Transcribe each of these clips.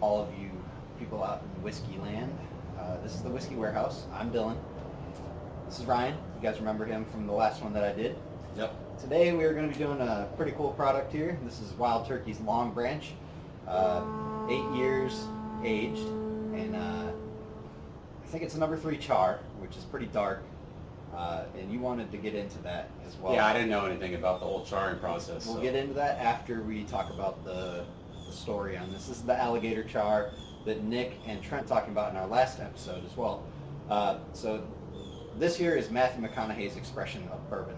all of you people out in whiskey land. This is the Whiskey Warehouse. I'm Dylan. This is Ryan. You guys remember him from the last one that I did. Yep. Today we are going to be doing a pretty cool product here. This is Wild Turkey's Longbranch. 8 years aged, and I think it's a number 3 char, which is pretty dark. And you wanted to get into that as well. Yeah, I didn't know anything about the whole charring process. We'll get into that after we talk about the story on this. This is the alligator char that Nick and Trent talked about in our last episode as well. So this here is Matthew McConaughey's expression of bourbon.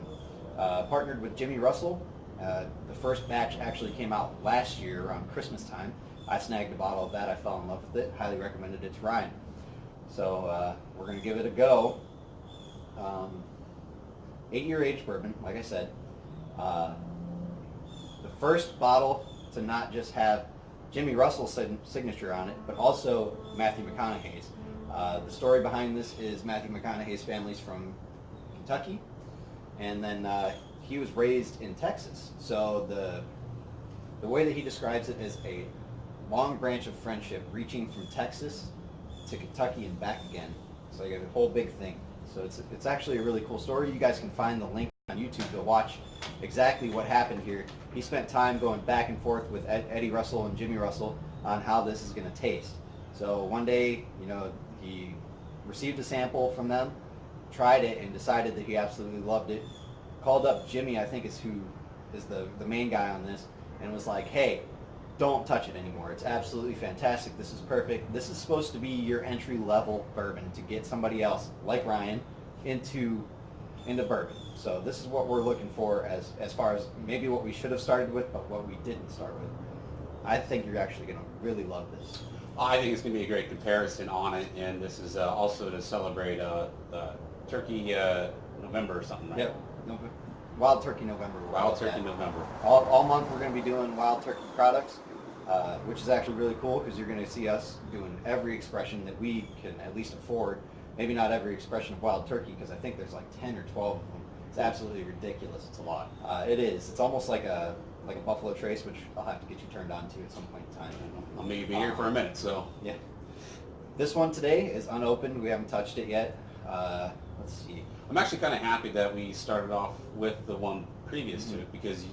Partnered with Jimmy Russell. The first batch actually came out last year around Christmas time. I snagged a bottle of that. I fell in love with it. Highly recommended it to Ryan. So we're going to give it a go. 8-year aged bourbon, like I said. The first bottle to not just have Jimmy Russell's signature on it, but also Matthew McConaughey's. The story behind this is Matthew McConaughey's family's from Kentucky, and then he was raised in Texas. So the way that he describes it is a long branch of friendship reaching from Texas to Kentucky and back again. So you got a whole big thing. So it's actually a really cool story. You guys can find the link on YouTube to watch exactly what happened here. He spent time going back and forth with Eddie Russell and Jimmy Russell on how this is going to taste. So one day, he received a sample from them, tried it, and decided that he absolutely loved it. Called up Jimmy, I think is who is the main guy on this, and was like, hey, don't touch it anymore. It's absolutely fantastic. This is perfect. This is supposed to be your entry-level bourbon to get somebody else, like Ryan, into bourbon. So this is what we're looking for as far as maybe what we should have started with, but what we didn't start with. I think you're actually going to really love this. I think it's going to be a great comparison on it, and this is also to celebrate the Turkey November or something, right? Yep. Wild Turkey November. Wild Turkey November. All month we're going to be doing Wild Turkey products, which is actually really cool because you're going to see us doing every expression that we can at least afford. Maybe not every expression of Wild Turkey because I think there's like 10 or 12 of them. It's absolutely ridiculous. It's a lot. It is. It's almost like a Buffalo Trace, which I'll have to get you turned on to at some point in time. I'll maybe be here for a minute, so. Yeah. This one today is unopened. We haven't touched it yet. Let's see. I'm actually kind of happy that we started off with the one previous to it because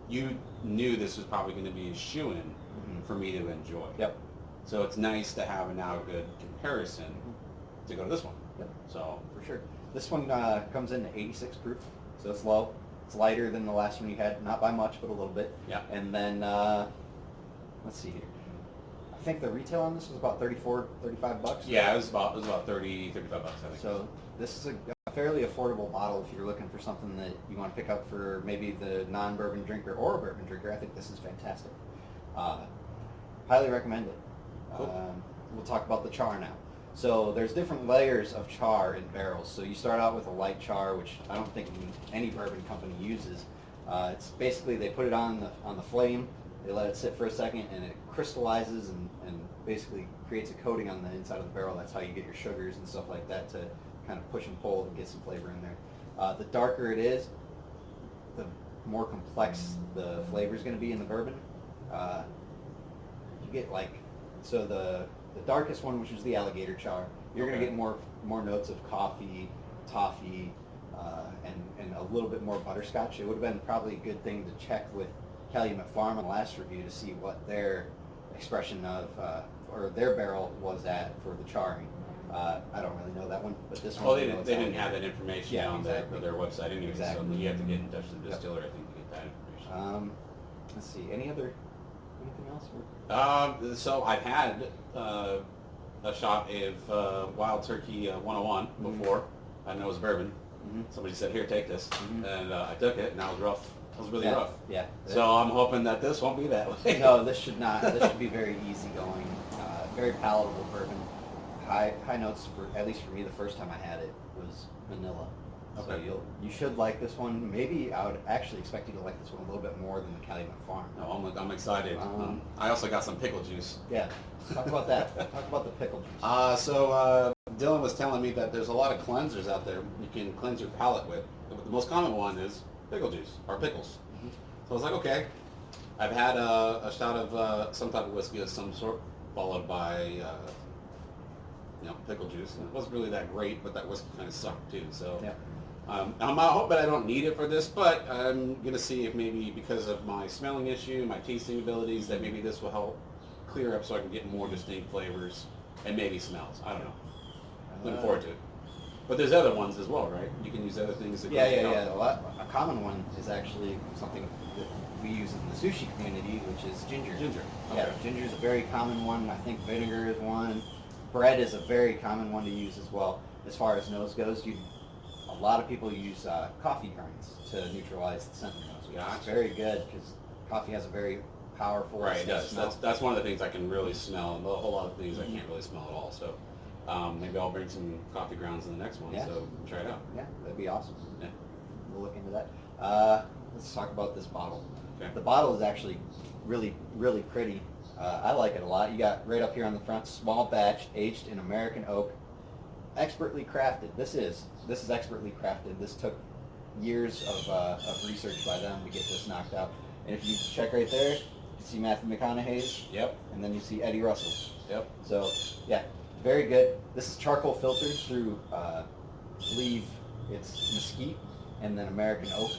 you knew this was probably going to be a shoo-in for me to enjoy. Yep. So it's nice to have a now good comparison to go to this one. Yep. So for sure. This one comes in at 86 proof, so it's low. It's lighter than the last one you had, not by much, but a little bit. Yeah. And then let's see here. I think the retail on this was about 35 bucks. Yeah, it was about 30, 35 bucks, I think. So this is a fairly affordable bottle if you're looking for something that you want to pick up for maybe the non-bourbon drinker or a bourbon drinker. I think this is fantastic. Highly recommend it. Cool. We'll talk about the char now. So there's different layers of char in barrels. So you start out with a light char, which I don't think any bourbon company uses. It's basically they put it on the flame, they let it sit for a second, and it crystallizes and basically creates a coating on the inside of the barrel. That's how you get your sugars and stuff like that to kind of push and pull and get some flavor in there. The darker it is, the more complex the flavor is going to be in the bourbon. You get so the darkest one, which is the alligator char, you're going to get more notes of coffee, toffee, and a little bit more butterscotch. It would have been probably a good thing to check with Calumet Farm on the last review to see what their expression of or their barrel was at for the charring. I don't really know that one, but this one. Well, they didn't have that information on exactly. their website anyway, Exactly. so you have to get in touch with the distiller, I think, to get that information. Let's see. Anything else? So I've had a shot of Wild Turkey 101 before. I didn't know it was bourbon. Somebody said, here, take this. And I took it, and that was rough. It was really rough. Yeah. So I'm hoping that this won't be that way. No, this should not. This should be very easygoing, very palatable bourbon. High notes, at least for me, the first time I had it was vanilla. Okay. So you should like this one. Maybe I would actually expect you to like this one a little bit more than the Calumet Farm. No, I'm excited. I also got some pickle juice. Yeah. Talk about that. Talk about the pickle juice. So Dylan was telling me that there's a lot of cleansers out there you can cleanse your palate with. The most common one is pickle juice, or pickles. So I was like, okay. I've had a shot of some type of whiskey of some sort, followed by pickle juice, and it wasn't really that great, but that whiskey kind of sucked too. So Yeah. I'm hoping I don't need it for this, but I'm gonna see if maybe because of my smelling issue, my tasting abilities, that maybe this will help clear up so I can get more distinct flavors and maybe smells. I don't know. Looking forward to it. But there's other ones as well, right? You can use other things. That A common one is actually something that we use in the sushi community, which is ginger. Ginger. Yeah, Okay. ginger is a very common one. I think vinegar is one. Bread is a very common one to use as well. As far as nose goes, a lot of people use coffee grinds to neutralize the scent of the nose, which is Gotcha. very good because coffee has a very powerful Right, it does. smell. That's one of the things I can really smell, and a whole lot of things I can't really smell at all. So maybe I'll bring some coffee grounds in the next one. Yeah. So try it out. Yeah, that'd be awesome. Yeah. We'll look into that. Let's talk about this bottle. Okay. The bottle is actually really, really pretty. I like it a lot. You got right up here on the front, small batch, aged in American oak, expertly crafted. This is expertly crafted. This took years of research by them to get this knocked out. And if you check right there, you see Matthew McConaughey's, Yep. and then you see Eddie Russell's. Yep. So yeah, very good. This is charcoal filtered through, I believe it's mesquite and then American oak.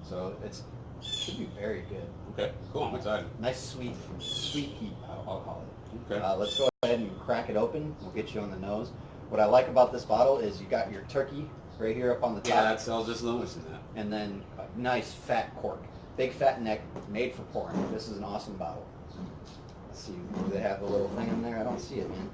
So it should be very good. Okay. Cool. I'm excited. Nice sweet heat, I'll call it. Okay. Let's go ahead and crack it open. We'll get you on the nose. What I like about this bottle is you got your turkey right here up on the top. Yeah, I was just noticing that. And then a nice fat cork. Big fat neck, made for pouring. This is an awesome bottle. Let's see, do they have the little thing in there? I don't see it, man.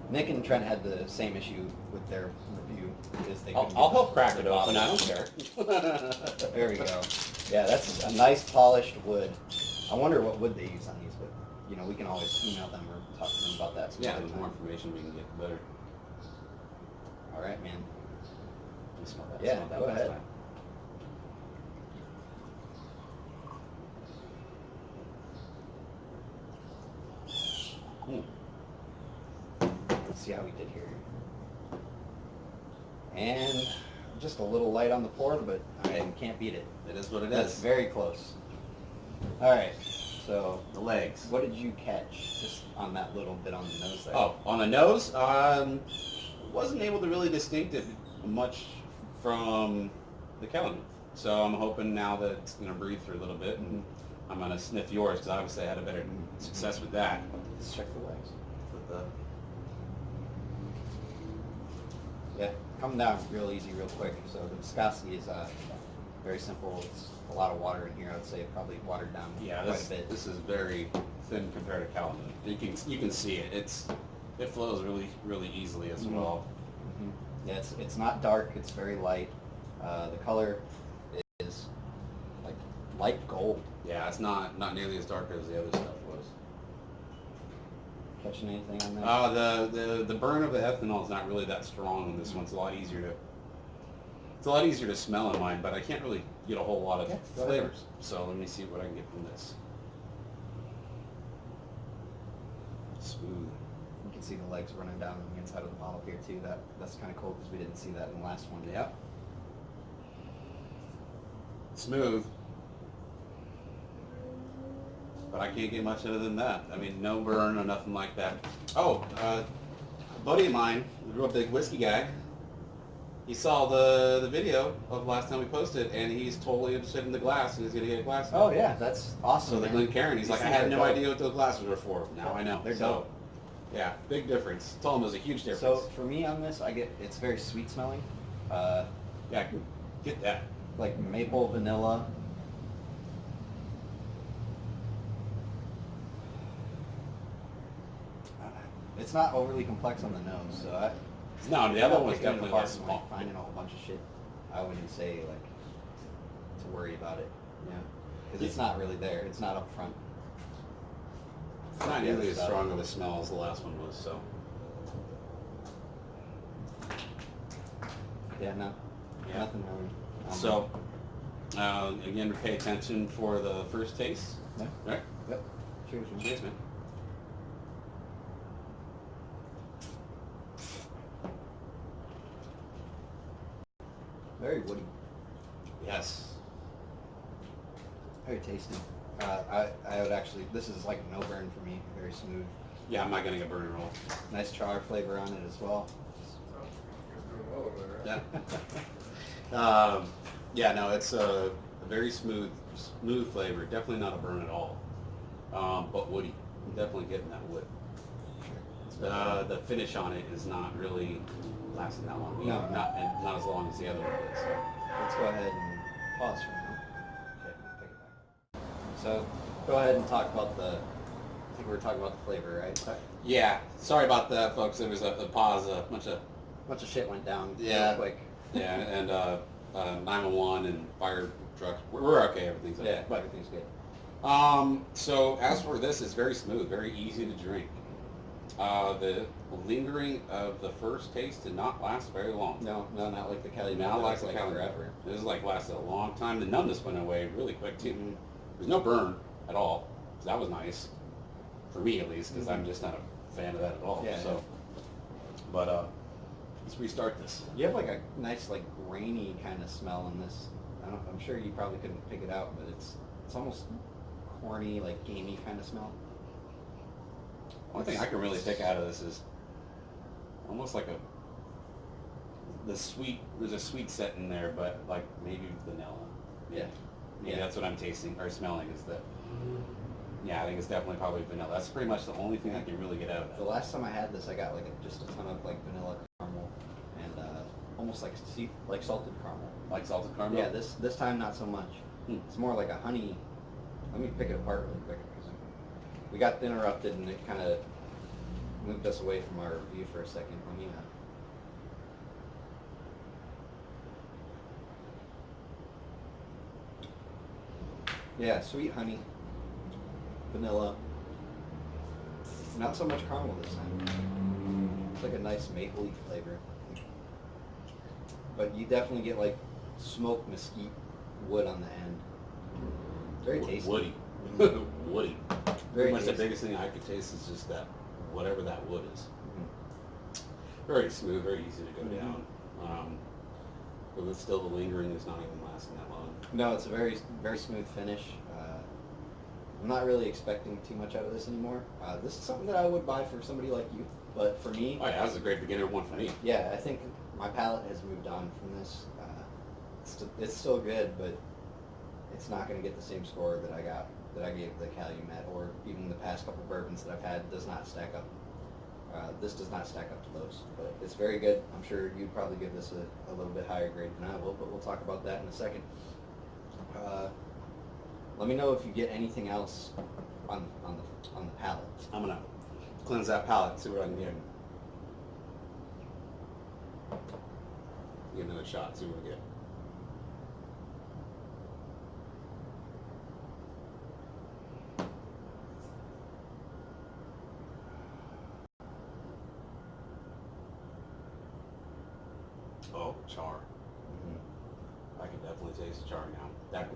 Nick and Trent had the same issue with their review. Because they couldn't I'll get help crack the it open. I bottle. don't care. There we go. Yeah, that's a nice polished wood. I wonder what wood they use on these, but we can always email them or talk to them about that. Some Yeah, other the more time. information we can get, the better. All right, man. You smell that? Yeah, Smell that go last ahead. time. Let's see how we did here. And just a little light on the pour, but I can't beat it. It is what it That's is. very close. All right, so The legs. what did you catch just on that little bit on the nose there? Oh, on the nose, wasn't able to really distinct it much from the Calumet. So I'm hoping now that it's going to breathe through a little bit, and I'm going to sniff yours because obviously I had a better success with that. Let's check the legs. With the, Yeah, come down real easy, real quick. So the viscosity is very simple. It's a lot of water in here. I would say probably watered down yeah, quite a bit. this is very thin compared to Calumet. You can see it. It flows really easily as well. Mhm. Yeah, it's not dark. It's very light. The color is like light gold. Yeah, it's not nearly as dark as the other stuff was. Catching anything on that? The burn of the ethanol is not really that strong on this one. It's a lot easier to smell in mine, but I can't really get a whole lot of Okay, go ahead. flavors. So let me see what I can get from this. Smooth. You can see the legs running down the inside of the bottle here too. That's kind of cool because we didn't see that in the last one. Yep. Smooth. But I can't get much other than that. I mean, no burn or nothing like that. Oh, a buddy of mine, a real big whiskey guy, he saw the video of last time we posted, and he's totally interested in the glass, and he's going to get a glass. Oh yeah, that's awesome. So the man. Glencairn, he's These like, I things had are no dope. idea what those glasses were for. Now I know. They're So, dope. yeah, big difference. Told him it was a huge difference. So for me on this, it's very sweet smelling, yeah, I can get that. like maple, vanilla. It's not overly complex on the nose, so No, the I'm other not one's picking it definitely apart less and, small. finding a whole bunch of shit. I wouldn't say like to worry about it. Yeah, because it's not really there. It's not up front. It's not The nearly other as stuff. strong of a smell as the last one was, so. Yeah, no, Yeah. nothing really. So, again, pay attention for the first taste. Yeah. All right? Yep. Cheers. man. Cheers, man. Very woody. Yes. Very tasty. I would actually, this is like no burn for me. Very smooth. Yeah, I'm not getting a burn at all. Nice char flavor on it as well. Yeah. Yeah, no, it's a very smooth flavor. Definitely not a burn at all. But woody. I'm definitely getting that wood. The finish on it is not really lasting that long. No. Not as long as the other one did. So. Let's go ahead and pause for now. Okay, take it back. So go ahead and talk about I think we were talking about the flavor, right? Yeah, sorry about that, folks. There was a pause, a bunch of shit went down Yeah. real quick. Yeah, and 911 and fire trucks. We're okay. Everything's okay. Yeah, but everything's good. So as for this, it's very smooth, very easy to drink. The lingering of the first taste did not last very long. No, not like the Calumet. Not like the like Calumet. forever. This is like lasted a long time. The numbness went away really quick too. Mm-hmm. There's no burn at all. So that was nice, for me at least, because I'm just not a fan of that at all. Yeah, so, but let's restart this. You have like a nice like grainy kind of smell in this. I'm sure you probably couldn't pick it out, but it's almost corny, like gamey kind of smell. One thing I can really pick out of this is almost like there's a sweet set in there, but like maybe vanilla. Yeah. Maybe that's what I'm tasting or smelling is that. Yeah, I think it's definitely probably vanilla. That's pretty much the only thing I can really get out of The that. last time I had this, I got like just a ton of like vanilla caramel and almost like salted caramel. Like salted caramel? Yeah, this time not so much. It's more like a honey. Let me pick it apart really quick because we got interrupted and it kind of moved us away from our review for a second. Let me. Yeah, sweet honey, vanilla. Not so much caramel this time. It's like a nice mapley flavor. But you definitely get like smoked mesquite wood on the end. Very tasty. Woody. Woody. Very Pretty much the tasty. biggest thing I could taste is just that, whatever that wood is. Mm-hmm. Very smooth, very easy to go down. But it's still the lingering is not even lasting that long. No, it's a very, very smooth finish. I'm not really expecting too much out of this anymore. This is something that I would buy for somebody like you, but for me, Oh yeah, that was a great beginner one for me. yeah, I think my palate has moved on from this. It's still good, but it's not going to get the same score that I gave the Calumet, or even the past couple bourbons that I've had. Does not stack up. This does not stack up to those, but it's very good. I'm sure you'd probably give this a little bit higher grade than I will, but we'll talk about that in a second. Let me know if you get anything else on the palate. I'm gonna cleanse that palate, see what I can get. Get another shot, see what we get. Oh, char. I can definitely taste the char now.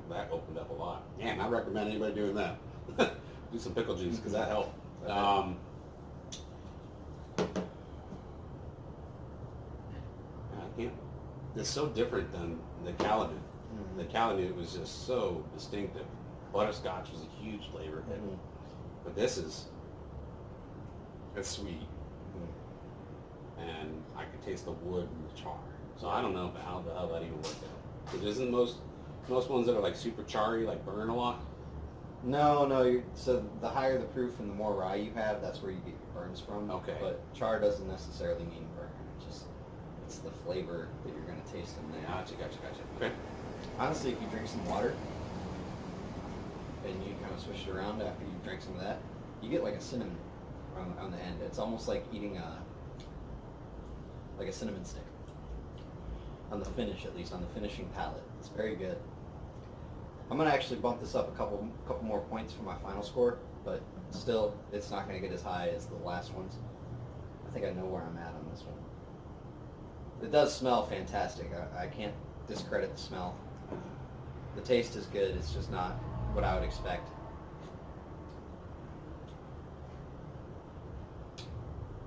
That opened up a lot. Man, I recommend anybody doing that. Do some pickle juice because that helped. I can't. It's so different than the Calumet. The Calumet was just so distinctive. Butterscotch was a huge flavor hit, but this is it's sweet, and I could taste the wood and the char. So I don't know how the hell that even worked out. Because isn't most ones that are like super charry, like burn a lot? No. So the higher the proof and the more rye you have, that's where you get your burns from. Okay. But char doesn't necessarily mean burn. It's the flavor that you're going to taste in there. Gotcha. Okay. Honestly, if you drink some water and you kind of swish it around after you drink some of that, you get like a cinnamon on the end. It's almost like eating like a cinnamon stick. On the finish, at least on the finishing palate, it's very good. I'm gonna actually bump this up a couple more points for my final score, but still, it's not gonna get as high as the last ones. I think I know where I'm at on this one. It does smell fantastic. I can't discredit the smell. The taste is good. It's just not what I would expect.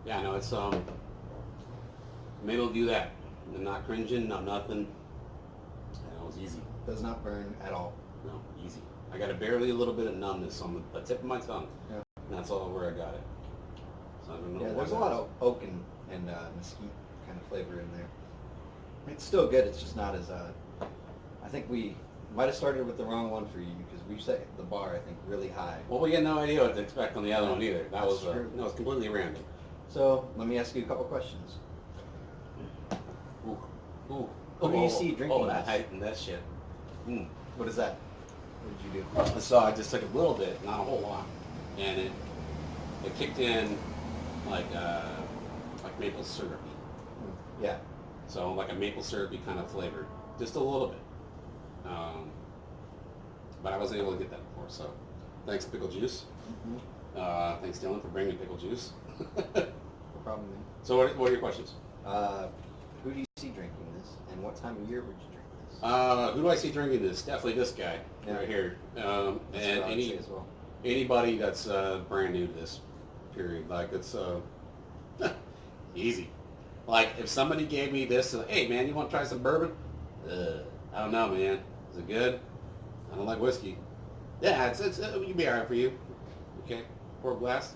Yeah, no, it's maybe we'll do that. I'm not cringing, no nothing. It was easy. Does not burn at all. No, easy. I got barely a little bit of numbness on the tip of my tongue. Yeah. And that's all where I got it. So I don't know. Yeah, why there's a that lot is. of oak and mesquite kind of flavor in there. It's still good. It's just not as. I think we might have started with the wrong one for you because we set the bar, I think, really high. Well, we had no idea what to expect on the other one either. That That's was true. no, it was completely random. So let me ask you a couple questions. Ooh, ooh. Who do you see drinking that this? height and that shit. Mm. What is that? What did you do? So I just took a little bit, not a whole lot, and it kicked in like maple syrupy. Yeah. So like a maple syrupy kind of flavor, just a little bit. But I wasn't able to get that before, so thanks pickle juice. Mm-hmm. Thanks Dylan for bringing pickle juice. No problem. Man. So what are your questions? Who do you see drinking this, and what time of year would you drink this? Who do I see drinking this? Definitely this guy right here. That's And what I would say as well. anybody that's brand new to this period, like it's easy. Like if somebody gave me this, hey man, you want to try some bourbon? I don't know, man. Is it good? I don't like whiskey. Yeah, it can be all right for you. Okay, pour a glass.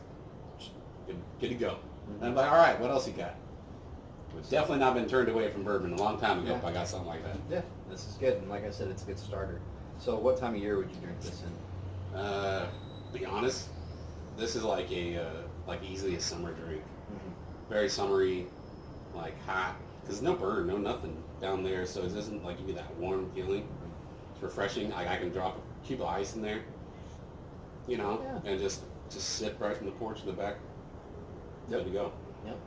Good to go. Mm-hmm. And I'm like, all right, what else you got? I've definitely not been turned away from bourbon a long time ago Yeah. if I got something like that. Yeah, this is good, and like I said, it's a good starter. So what time of year would you drink this in? Be honest, this is like like easily a summer drink. Mm-hmm. Very summery, like hot. There's no burn, no nothing down there, so it doesn't like give you that warm feeling. It's refreshing. Like I can drop a cube of ice in there, you know, Yeah. and just sit right in the porch in the back. Yep. Good to go. Yep.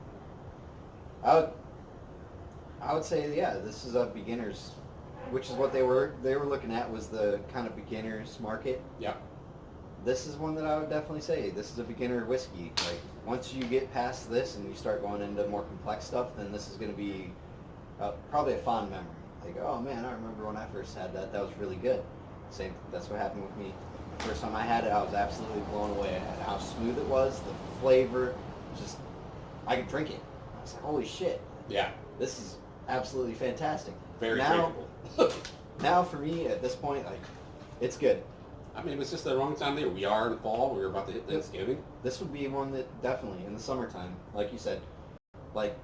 I would say, yeah, this is a beginner's, which is what they were looking at, was the kind of beginner's market. Yeah. This is one that I would definitely say, this is a beginner whiskey. Like, once you get past this and you start going into more complex stuff, then this is going to be probably a fond memory. Like, oh man, I remember when I first had that. That was really good. That's what happened with me. The first time I had it, I was absolutely blown away at how smooth it was, the flavor, just, I could drink it. I was like, holy shit, Yeah. this is absolutely fantastic. Very now, drinkable. now for me, at this point, like, it's good. I mean, it's just the wrong time of year. We are in fall. We're about to hit Thanksgiving. This would be one that definitely, in the summertime, like you said, like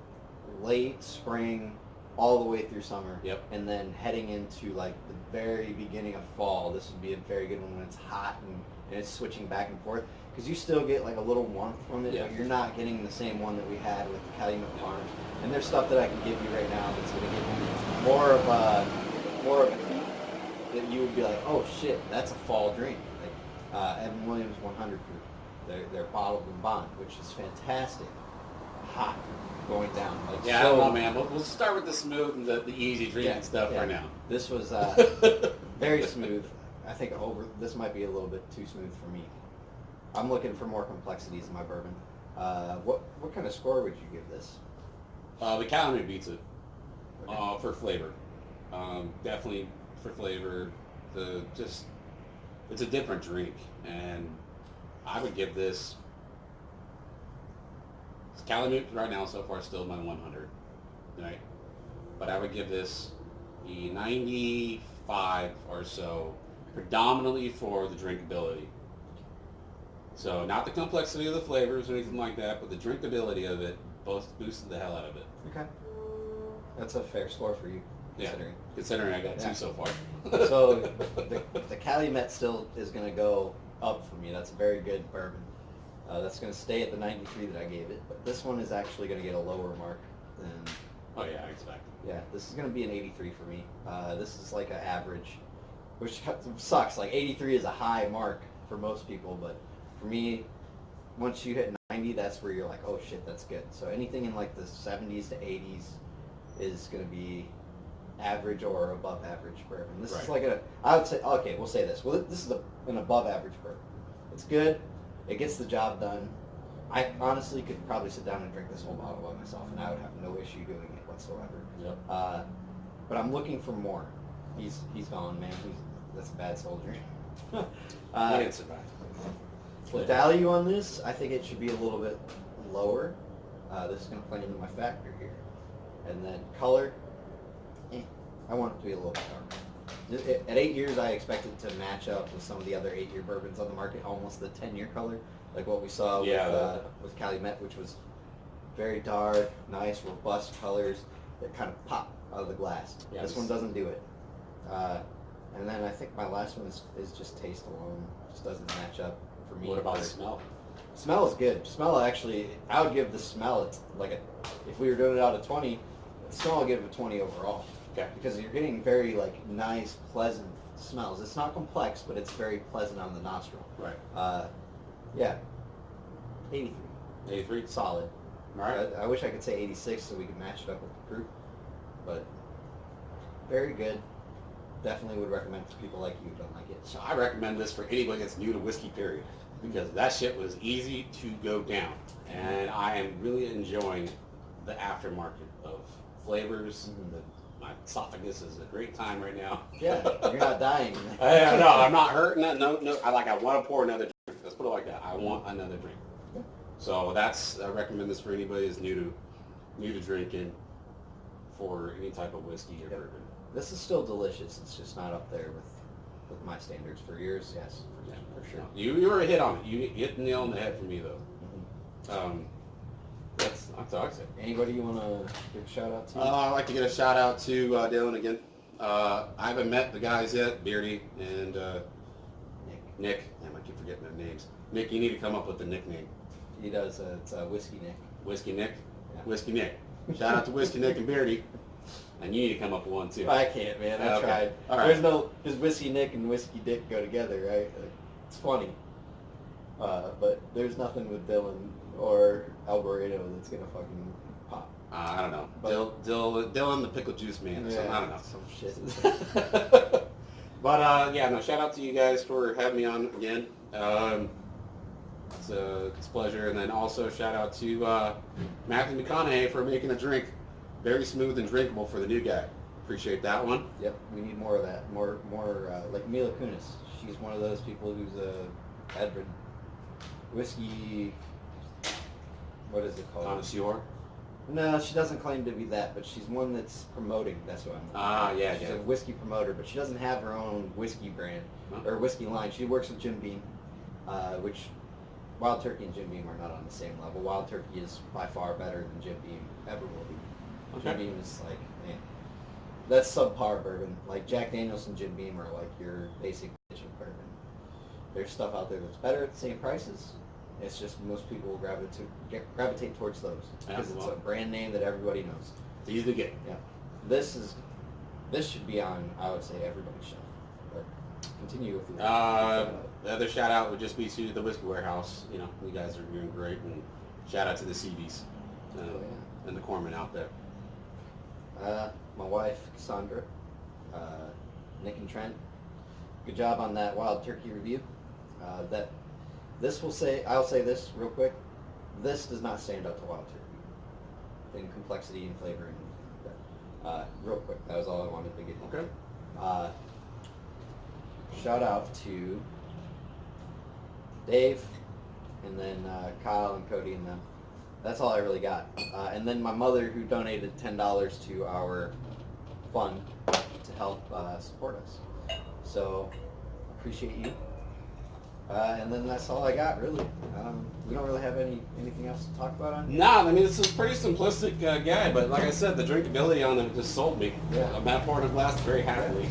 late spring, all the way through summer. Yep. And then heading into like the very beginning of fall, this would be a very good one when it's hot and it's switching back and forth. Because you still get like a little warmth from it, Yeah. but you're not getting the same one that we had with the Calumet Farms. And there's stuff that I can give you right now that's going to give you more of a heat that you would be like, oh shit, that's a fall drink. Like Evan Williams 100 proof. They're bottled in bond, which is fantastic. Hot, going down. Like, Yeah, I so, don't know, man. We'll start with the smooth and the easy drinking stuff for now. This was very smooth. I think this might be a little bit too smooth for me. I'm looking for more complexities in my bourbon. What kind of score would you give this? The Calumet beats it Okay. for flavor. Definitely for flavor. It's a different drink, and I would give this. Calumet right now so far still my 100, right? But I would give this a 95 or so, predominantly for the drinkability. So not the complexity of the flavors or anything like that, but the drinkability of it boosted the hell out of it. Okay. That's a fair score for you, considering. Yeah, considering I got Yeah. two so far. So the Calumet still is going to go up for me. That's a very good bourbon. That's going to stay at the 93 that I gave it. But this one is actually going to get a lower mark than... Oh yeah, I expect. Yeah, this is going to be an 83 for me. This is like an average, which sucks. Like 83 is a high mark for most people, but for me, once you hit 90, that's where you're like, oh shit, that's good. So anything in like the 70s to 80s is going to be average or above average bourbon. This is like I would say, okay, we'll say this. Well, this is an above average bourbon. It's good. It gets the job done. I honestly could probably sit down and drink this whole bottle by myself, and I would have no issue doing it whatsoever. Yep. But I'm looking for more. He's gone, man. That's a bad soldier. He didn't survive. The value on this, I think it should be a little bit lower. This is going to play into my factor here. And then color, I want it to be a little bit darker. At 8 years, I expected to match up with some of the other 8-year bourbons on the market, almost the 10-year color, like what we saw with Calumet, which was very dark, nice, robust colors that kind of pop out of the glass. Yeah, this one doesn't do it. And then I think my last one is just taste alone. Just doesn't match up for me. What about the smell? Smell is good. Smell actually, I would give the smell, it's like if we were doing it out of 20, the smell I'll give it a 20 overall. Okay. Because you're getting very like nice, pleasant smells. It's not complex, but it's very pleasant on the nostril. Right. Yeah. 83. 83? Solid. All right. I wish I could say 86 so we could match it up with the proof, but very good. Definitely would recommend for people like you who don't like it. So I recommend this for anybody that's new to whiskey, period, because that shit was easy to go down, and I am really enjoying the aftermarket of flavors. My esophagus is a great time right now. Yeah, you're not dying. No, I'm not hurting. No. I want to pour another drink. Let's put it like that. I want another drink. So I recommend this for anybody who's new to drinking for any type of whiskey or bourbon. This is still delicious. It's just not up there with my standards. For yours, yes, for sure. You were a hit on it. You hit the nail on the head for me, though. That's all I say. Anybody you want to give a shout out to? I'd like to get a shout out to Dylan again. I haven't met the guys yet, Beardy and Nick. Damn, I keep forgetting their names. Nick, you need to come up with a nickname. He does. It's Whiskey Nick. Whiskey Nick? Yeah. Whiskey Nick. Shout out to Whiskey Nick and Beardy. And you need to come up with one, too. I can't, man. I tried. All right. Because Whiskey Nick and Whiskey Dick go together, right? Like, it's funny. But there's nothing with Dylan or Alvarado that's going to fucking pop. I don't know. But Dylan the pickle juice man or something. I don't know. Some shit. But, shout out to you guys for having me on again. It's a pleasure. And then also shout out to Matthew McConaughey for making a drink very smooth and drinkable for the new guy. Appreciate that one. Yep, we need more of that. More like Mila Kunis. She's one of those people who's a Edward whiskey. What is it called? Connoisseur. No, she doesn't claim to be that, but she's one that's promoting. That's what I'm. She's a whiskey promoter, but she doesn't have her own whiskey brand or whiskey line. She works with Jim Beam, which Wild Turkey and Jim Beam are not on the same level. Wild Turkey is by far better than Jim Beam ever will be. Jim Beam is like, man, that's subpar bourbon. Like Jack Daniels and Jim Beam are like your basic bitch of bourbon. There's stuff out there that's better at the same prices. It's just most people will gravitate towards those because it's a brand name that everybody knows. It's easy to get. Yeah, this should be on, I would say, everybody's shelf. But continue with the other shout out would just be to the Whiskey Warehouse. You guys are doing great, and shout out to the CBs and the Corman out there. My wife, Cassandra, Nick and Trent, good job on that Wild Turkey review. I'll say this real quick, this does not stand up to Wild Turkey in complexity and flavor. Real quick, that was all I wanted to get. Okay. Shout out to Dave, and then Kyle and Cody and them. That's all I really got. And then my mother, who donated $10 to our fund to help support us. So, appreciate you. And then that's all I got, really. We don't really have anything else to talk about on here. Nah, I mean, this is a pretty simplistic guy, but like I said, the drinkability on it just sold me. Yeah. I'm not pouring a glass very happily.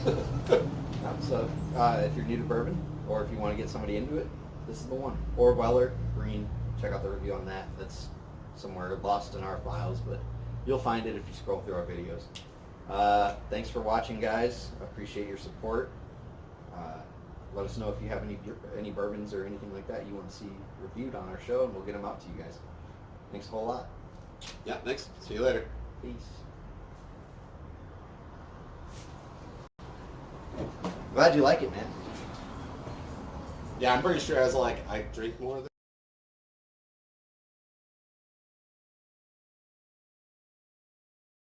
So, if you're new to bourbon, or if you want to get somebody into it, this is the one. Or Weller, Green, check out the review on that. That's somewhere lost in our files, but you'll find it if you scroll through our videos. Thanks for watching, guys. Appreciate your support. Let us know if you have any bourbons or anything like that you want to see reviewed on our show, and we'll get them out to you guys. Thanks a whole lot. Yeah, thanks. See you later. Peace. Glad you like it, man. Yeah, I'm pretty sure I drink more of this.